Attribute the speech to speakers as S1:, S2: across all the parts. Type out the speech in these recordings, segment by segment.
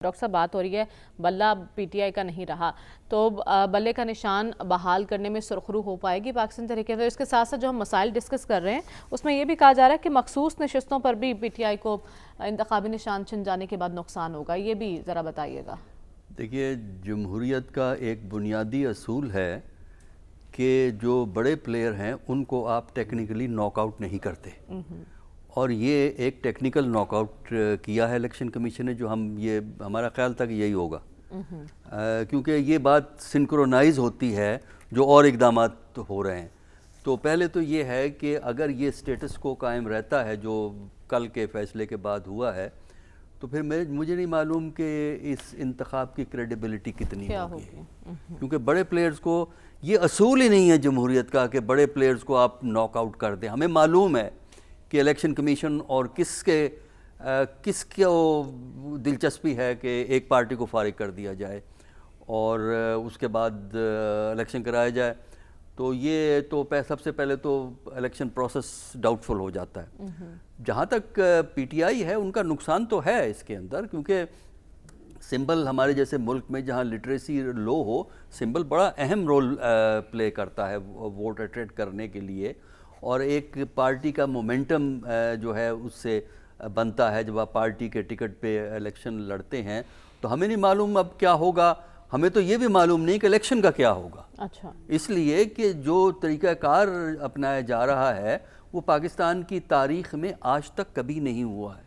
S1: Doctor صاحب بات ہو رہی ہے بلہ پی ٹی آئی کا نہیں رہا تو بلے کا نشان بحال کرنے میں سرخرو ہو پائے گی پاکستان طریقے سے؟ اس کے ساتھ ساتھ جو ہم مسائل ڈسکس کر رہے ہیں اس میں یہ بھی کہا جا رہا ہے کہ مخصوص نشستوں پر بھی پی ٹی آئی کو انتخابی نشان چھن جانے کے بعد نقصان ہوگا، یہ بھی ذرا بتائیے گا۔
S2: دیکھیے، جمہوریت کا ایک بنیادی اصول ہے کہ جو بڑے پلیئر ہیں ان کو آپ ٹیکنیکلی ناک آؤٹ نہیں کرتے، اور یہ ایک ٹیکنیکل ناک آؤٹ کیا ہے الیکشن کمیشن نے، جو ہمارا خیال تھا کہ یہی ہوگا، کیونکہ یہ بات سنکرونائز ہوتی ہے جو اور اقدامات ہو رہے ہیں۔ تو پہلے تو یہ ہے کہ اگر یہ سٹیٹس کو قائم رہتا ہے جو کل کے فیصلے کے بعد ہوا ہے، تو پھر مجھے نہیں معلوم کہ اس انتخاب کی کریڈیبلٹی کتنی ہوگی، کیونکہ بڑے پلیئرز کو یہ اصول ہی نہیں ہے جمہوریت کا کہ بڑے پلیئرز کو آپ ناک آؤٹ کر دیں۔ ہمیں معلوم ہے کہ الیکشن کمیشن اور کس کو دلچسپی ہے کہ ایک پارٹی کو فارغ کر دیا جائے اور اس کے بعد الیکشن کرایا جائے، تو یہ تو سب سے پہلے تو الیکشن پروسیس ڈاؤٹ فل ہو جاتا ہے۔ جہاں تک پی ٹی آئی ہے، ان کا نقصان تو ہے اس کے اندر، کیونکہ سمبل ہمارے جیسے ملک میں جہاں لٹریسی لو ہو، سمبل بڑا اہم رول پلے کرتا ہے ووٹ اٹریکٹ کرنے کے لیے، اور ایک پارٹی کا مومنٹم جو ہے اس سے بنتا ہے جب آپ پارٹی کے ٹکٹ پہ الیکشن لڑتے ہیں۔ تو ہمیں نہیں معلوم اب کیا ہوگا، ہمیں تو یہ بھی معلوم نہیں کہ الیکشن کا کیا ہوگا، اس لیے کہ جو طریقہ کار اپنایا جا رہا ہے وہ پاکستان کی تاریخ میں آج تک کبھی نہیں ہوا ہے۔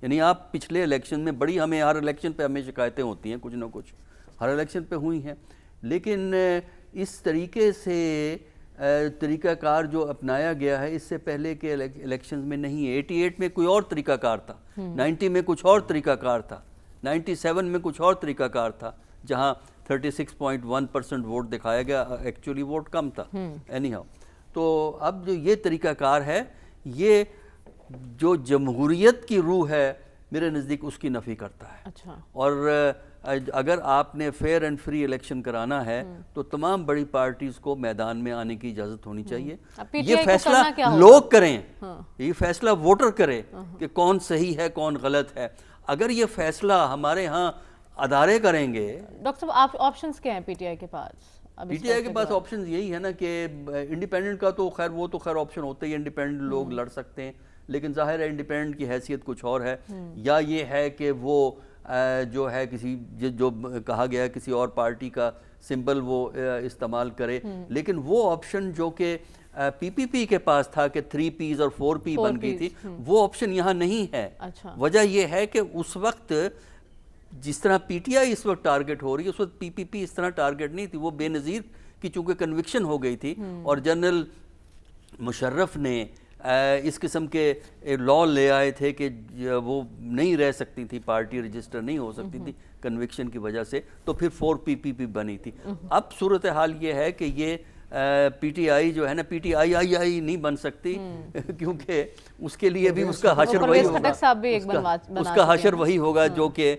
S2: یعنی آپ پچھلے الیکشن میں ہمیں ہر الیکشن پہ ہمیں شکایتیں ہوتی ہیں، کچھ نہ کچھ ہر الیکشن پہ ہوئی ہیں، لیکن اس طریقے سے طریقہ کار جو اپنایا گیا ہے اس سے پہلے کے الیکشنز میں نہیں ہے۔ 88 میں کوئی اور طریقہ کار تھا، 90 میں کچھ اور طریقہ کار تھا، 97 میں کچھ اور طریقہ کار تھا، جہاں 36.1% ووٹ دکھایا گیا، ایکچولی ووٹ کم تھا اینی ہاؤ۔ تو اب جو یہ طریقہ کار ہے، یہ جو جمہوریت کی روح ہے میرے نزدیک اس کی نفی کرتا ہے، اور اگر آپ نے فیئر اینڈ فری الیکشن کرانا ہے تو تمام بڑی پارٹیز کو میدان میں آنے کی اجازت ہونی چاہیے۔ یہ فیصلہ لوگ کریں، یہ فیصلہ ووٹر کرے کہ کون صحیح ہے کون غلط ہے۔ اگر یہ فیصلہ ہمارے ہاں ادارے کریں گے۔
S1: ڈاکٹر صاحب آپشنز کیا ہیں پی ٹی آئی کے پاس؟
S2: پی ٹی آئی کے پاس آپشنز یہی ہے نا کہ انڈیپینڈنٹ کا تو خیر وہ تو خیر آپشن ہوتا ہی، انڈیپینڈنٹ لوگ لڑ سکتے ہیں، لیکن ظاہر ہے انڈیپینڈنٹ کی حیثیت کچھ اور ہے، یا یہ ہے کہ وہ جو ہے جو کہا گیا کسی اور پارٹی کا سمبل وہ استعمال کرے، لیکن وہ آپشن جو کہ پی پی پی کے پاس تھا کہ 3 Ps اور 4 P بن گئی تھی، وہ آپشن یہاں نہیں ہے۔ وجہ یہ ہے کہ اس وقت جس طرح پی ٹی آئی اس وقت ٹارگٹ ہو رہی ہے، اس وقت پی پی پی اس طرح ٹارگٹ نہیں تھی، وہ بے نظیر کی چونکہ کنوکشن ہو گئی تھی، اور جنرل مشرف نے اس قسم کے لا لے آئے تھے کہ وہ نہیں رہ سکتی تھی، پارٹی رجسٹر نہیں ہو سکتی تھی کنوکشن کی وجہ سے، تو پھر 4 پی پی پی بنی تھی۔ اب صورتحال یہ ہے کہ یہ پی ٹی آئی جو ہے نا، پی ٹی آئی نہیں بن سکتی، کیونکہ اس کے لیے بھی اس کا حشر وہی ہوگا، اس کا حشر وہی ہوگا جو کہ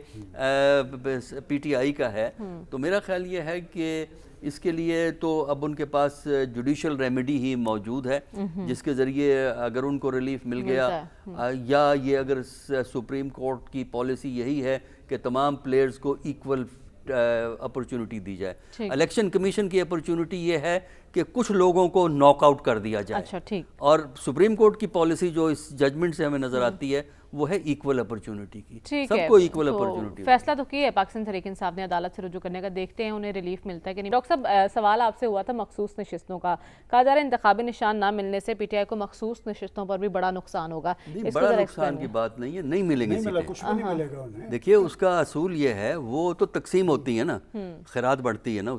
S2: پی ٹی آئی کا ہے۔ تو میرا خیال یہ ہے کہ اس کے لیے تو اب ان کے پاس جوڈیشل ریمیڈی ہی موجود ہے، جس کے ذریعے اگر ان کو ریلیف مل گیا، یا یہ اگر سپریم کورٹ کی پالیسی یہی ہے کہ تمام پلیئرز کو ایکول اپرچونٹی دی جائے، الیکشن کمیشن کی اپرچونٹی یہ ہے کہ کچھ لوگوں کو ناک آؤٹ کر دیا جائے، اور سپریم کورٹ کی پالیسی جو اس ججمنٹ سے ہمیں نظر آتی ہے وہ ہے ایکول اپرچونٹی کی، سب کو ایکول اپرچونٹی۔
S1: فیصلہ تو کی ہے پاکستان تحریک انصاف نے عدالت سے رجوع کرنے کا، دیکھتے ہیں انہیں ریلیف ملتا ہے کہ نہیں۔ ڈاکٹر صاحب سوال آپ سے ہوا تھا مخصوص نشستوں کا، کہا جا رہا ہے انتخابی نشان نہ ملنے سے پی ٹی آئی کو مخصوص نشستوں پر بھی بڑا نقصان ہوگا۔
S2: بڑا نقصان کی بات نہیں ہے، نہیں ملیں گے سیٹیں۔ دیکھیے اس کا اصول یہ ہے، وہ تو تقسیم ہوتی ہے نا، خیرات بڑھتی ہے نا،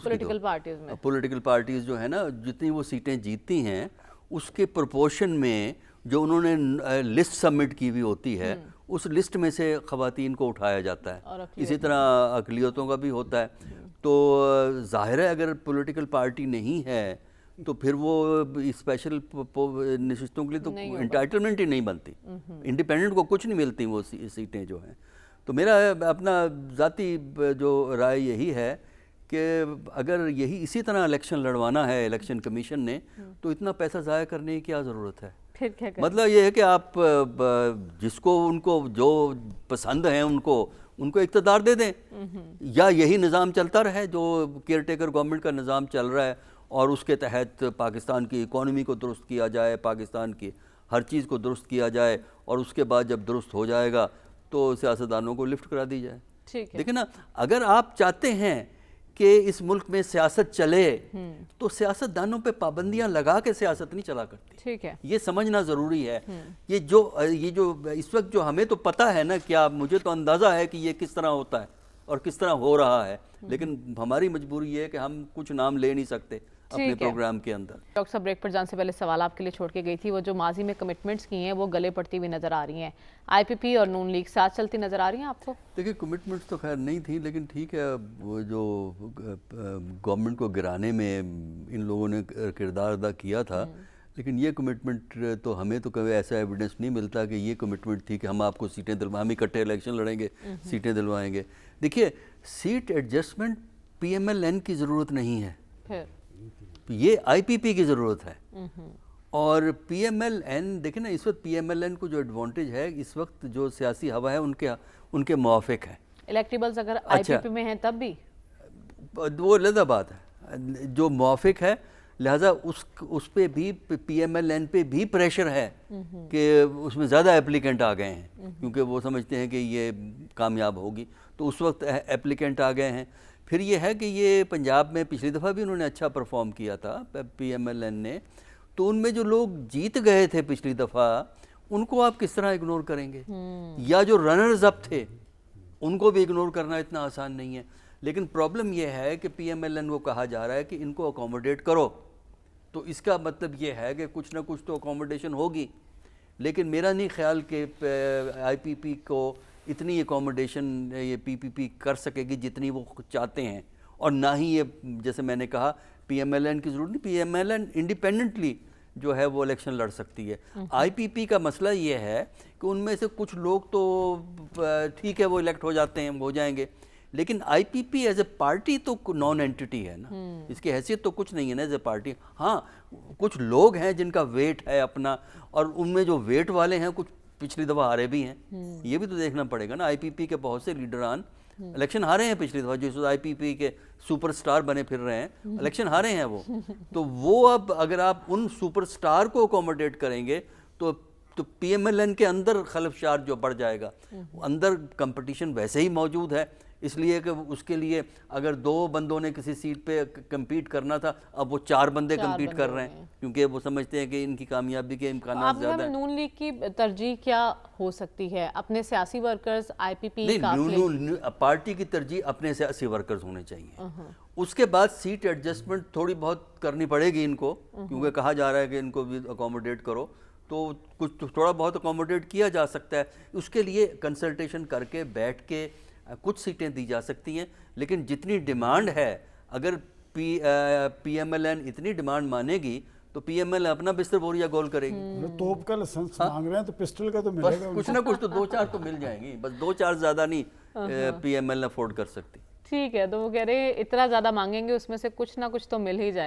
S2: پولیٹیکل پارٹیز جو ہے نا جتنی وہ سیٹیں جیتتی ہیں اس کے پرپورشن میں جو انہوں نے لسٹ سبمٹ کی ہوئی ہوتی ہے، اس لسٹ میں سے خواتین کو اٹھایا جاتا ہے، اسی طرح اقلیتوں کا بھی ہوتا ہے۔ تو ظاہر ہے اگر پولیٹیکل پارٹی نہیں ہے تو پھر وہ اسپیشل نشستوں کے لیے تو انٹائٹلمنٹ ہی نہیں بنتی، انڈیپینڈنٹ کو کچھ نہیں ملتی وہ سیٹیں جو ہیں۔ تو میرا اپنا ذاتی جو رائے یہی ہے کہ اگر اسی طرح الیکشن لڑوانا ہے الیکشن کمیشن نے، تو اتنا پیسہ ضائع کرنے کی کیا ضرورت ہے؟ مطلب یہ ہے کہ آپ جس کو ان کو جو پسند ہیں ان کو ان کو اقتدار دے دیں، یا یہی نظام چلتا رہے جو کیئر ٹیکر گورنمنٹ کا نظام چل رہا ہے، اور اس کے تحت پاکستان کی اکانومی کو درست کیا جائے، پاکستان کی ہر چیز کو درست کیا جائے، اور اس کے بعد جب درست ہو جائے گا تو سیاستدانوں کو لفٹ کرا دی جائے۔
S1: ٹھیک ہے،
S2: دیکھیں نا، اگر آپ چاہتے ہیں کہ اس ملک میں سیاست چلے تو سیاستدانوں پہ پابندیاں لگا کے سیاست نہیں چلا کرتی،
S1: ٹھیک ہے،
S2: یہ سمجھنا ضروری ہے۔ یہ جو اس وقت جو ہمیں تو پتہ ہے نا، کیا مجھے تو اندازہ ہے کہ یہ کس طرح ہوتا ہے اور کس طرح ہو رہا ہے، لیکن ہماری مجبوری یہ ہے کہ ہم کچھ نام لے نہیں سکتے اپنے پروگرام کے اندر۔
S1: ڈاکٹر صاحب بریک پر جانے سے پہلے سوال آپ کے لیے چھوڑ کے گئی تھی، وہ جو ماضی میں کمٹمنٹس کی ہیں وہ گلے پڑتی ہوئی نظر آ رہی ہیں، آئی پی پی اور نون لیگ ساتھ چلتی نظر آ رہی ہیں آپ کو؟
S2: دیکھیں کمٹمنٹس تو خیر نہیں تھی، لیکن ٹھیک ہے، وہ جو گورنمنٹ کو گرانے میں ان لوگوں نے کردار ادا کیا تھا، لیکن یہ کمٹمنٹ تو ہمیں تو کبھی ایسا ایویڈنس نہیں ملتا کہ یہ کمٹمنٹ تھی کہ ہم آپ کو سیٹیں دلوائیں، ہم اکٹھے الیکشن لڑیں گے، سیٹیں دلوائیں گے۔ دیکھیے، seat adjustment P M L N کی ضرورت نہیں ہے،
S1: پھر
S2: یہ آئی پی پی کی ضرورت ہے۔ اور پی ایم ایل این، دیکھیں نا، اس وقت پی ایم ایل این کو جو ایڈوانٹیج ہے، اس وقت جو سیاسی ہوا ہے ان کے موافق ہے۔
S1: الیکٹیبلز اگر آئی پی پی میں ہیں تب بھی
S2: وہ علیحدہ بات ہے، جو موافق ہے، لہٰذا اس پہ بھی پی ایم ایل این پہ بھی پریشر ہے کہ اس میں زیادہ اپلیکنٹ آ گئے ہیں، کیونکہ وہ سمجھتے ہیں کہ یہ کامیاب ہوگی، تو اس وقت اپلیکنٹ آ گئے ہیں۔ پھر یہ ہے کہ یہ پنجاب میں پچھلی دفعہ بھی انہوں نے اچھا پرفارم کیا تھا پی ایم ایل این نے، تو ان میں جو لوگ جیت گئے تھے پچھلی دفعہ ان کو آپ کس طرح اگنور کریں گے؟ یا جو رنرز اپ تھے ان کو بھی اگنور کرنا اتنا آسان نہیں ہے۔ لیکن پرابلم یہ ہے کہ پی ایم ایل این کو کہا جا رہا ہے کہ ان کو اکوموڈیٹ کرو، تو اس کا مطلب یہ ہے کہ کچھ نہ کچھ تو اکوموڈیشن ہوگی، لیکن میرا نہیں خیال کہ آئی پی پی کو اتنی اکوموڈیشن یہ پی پی پی کر سکے گی جتنی وہ چاہتے ہیں، اور نہ ہی یہ، جیسے میں نے کہا، پی ایم ایل این کی ضرورت نہیں، P M L N independently جو ہے وہ الیکشن لڑ سکتی ہے۔ آئی پی پی کا مسئلہ یہ ہے کہ ان میں سے کچھ لوگ تو ٹھیک ہے وہ الیکٹ ہو جاتے ہیں، ہو جائیں گے، لیکن آئی پی پی ایز اے پارٹی تو نان اینٹی ہے نا، اس کی حیثیت تو کچھ نہیں ہے نا ایز اے پارٹی۔ ہاں کچھ لوگ ہیں جن کا ویٹ ہے اپنا، اور ان میں جو ویٹ والے ہیں کچھ پچھلی دفعہ ہارے بھی ہیں، یہ بھی تو دیکھنا پڑے گا نا۔ آئی پی پی کے بہت سے لیڈران الیکشن ہارے ہیں پچھلی دفعہ، جو آئی پی پی کے سپر سٹار بنے پھر رہے ہیں، الیکشن ہارے ہیں وہ، تو وہ اب اگر آپ ان سپر سٹار کو اکوموڈیٹ کریں گے تو پی ایم ایل این کے اندر خلفشار جو بڑھ جائے گا، اندر کمپٹیشن ویسے ہی موجود ہے، اس لیے کہ اس کے لیے اگر 2 بندوں نے کسی سیٹ پہ کمپیٹ کرنا تھا، اب وہ 4 بندے کمپیٹ کر رہے ہیں، کیونکہ وہ سمجھتے ہیں کہ ان کی کامیابی کے امکانات زیادہ ہیں۔
S1: نون لیگ کی ترجیح کیا ہو سکتی ہے؟ اپنے سیاسی ورکرز آئی پی پی
S2: نہیں، پارٹی کی ترجیح اپنے سیاسی ورکرز ہونے چاہیے، اس کے بعد سیٹ ایڈجسٹمنٹ تھوڑی بہت کرنی پڑے گی ان کو، کیونکہ کہا جا رہا ہے کہ ان کو بھی اکوموڈیٹ کرو، تو کچھ تھوڑا بہت اکوموڈیٹ کیا جا سکتا ہے، اس کے لیے کنسلٹیشن کر کے بیٹھ کے کچھ سیٹیں دی جا سکتی ہیں، لیکن جتنی ڈیمانڈ ہے، اگر پی ایم ایل این اتنی ڈیمانڈ مانے گی تو پی ایم ایل این اپنا بستر بوریا گول کرے گی۔
S3: توپ کا لائسنس مانگ رہے ہیں تو پسٹل کا تو
S2: بس
S3: ملے گا،
S2: کچھ نہ کچھ تو 2-4 تو مل جائیں گی، بس 2-4 زیادہ نہیں پی ایم ایل افورڈ کر سکتی۔
S1: ٹھیک ہے، تو وہ کہہ رہے اتنا زیادہ مانگیں گے اس میں سے کچھ نہ کچھ تو مل ہی جائے گا۔